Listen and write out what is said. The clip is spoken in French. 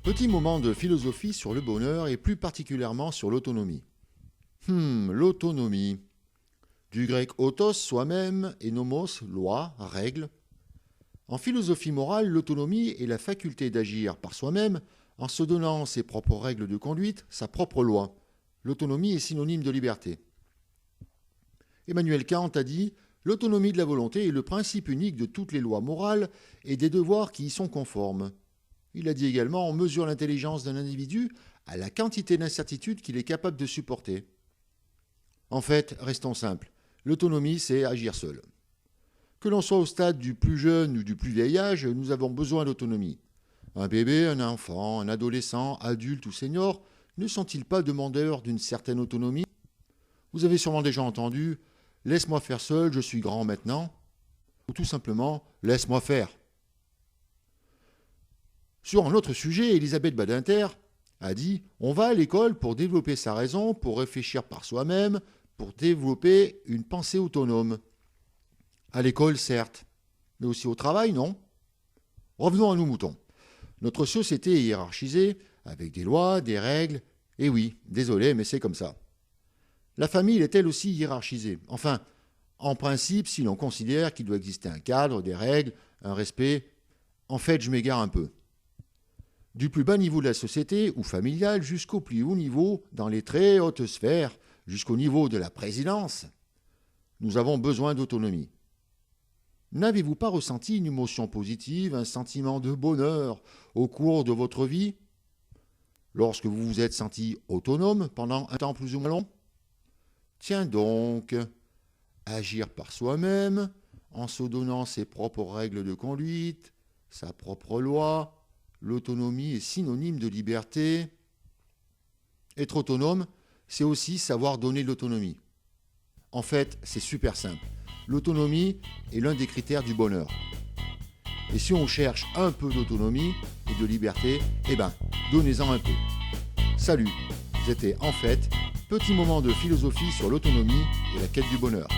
Petit moment de philosophie sur le bonheur et plus particulièrement sur l'autonomie. L'autonomie. Du grec autos, soi-même, et nomos, loi, règle. En philosophie morale, l'autonomie est la faculté d'agir par soi-même en se donnant ses propres règles de conduite, sa propre loi. L'autonomie est synonyme de liberté. Emmanuel Kant a dit « L'autonomie de la volonté est le principe unique de toutes les lois morales et des devoirs qui y sont conformes ». Il a dit également « On mesure l'intelligence d'un individu à la quantité d'incertitudes qu'il est capable de supporter ». En fait, restons simples, l'autonomie c'est agir seul. Que l'on soit au stade du plus jeune ou du plus vieil âge, nous avons besoin d'autonomie. Un bébé, un enfant, un adolescent, adulte ou senior, ne sont-ils pas demandeurs d'une certaine autonomie ? Vous avez sûrement déjà entendu « Laisse-moi faire seul, je suis grand maintenant » ou tout simplement « Laisse-moi faire ». Sur un autre sujet, Elisabeth Badinter a dit « On va à l'école pour développer sa raison, pour réfléchir par soi-même, pour développer une pensée autonome. » À l'école, certes, mais aussi au travail, non ? Revenons à nos moutons. Notre société est hiérarchisée, avec des lois, des règles, et oui, désolé, mais c'est comme ça. La famille est-elle aussi hiérarchisée ? Enfin, en principe, si l'on considère qu'il doit exister un cadre, des règles, un respect, en fait, je m'égare un peu. Du plus bas niveau de la société, ou familial, jusqu'au plus haut niveau, dans les très hautes sphères, jusqu'au niveau de la présidence, nous avons besoin d'autonomie. N'avez-vous pas ressenti une émotion positive, un sentiment de bonheur au cours de votre vie, lorsque vous vous êtes senti autonome pendant un temps plus ou moins long ? Tiens donc, agir par soi-même, en se donnant ses propres règles de conduite, sa propre loi, l'autonomie est synonyme de liberté. Être autonome, c'est aussi savoir donner l'autonomie. En fait, c'est super simple. L'autonomie est l'un des critères du bonheur. Et si on cherche un peu d'autonomie et de liberté, donnez-en un peu. Salut, c'était en fait petit moment de philosophie sur l'autonomie et la quête du bonheur.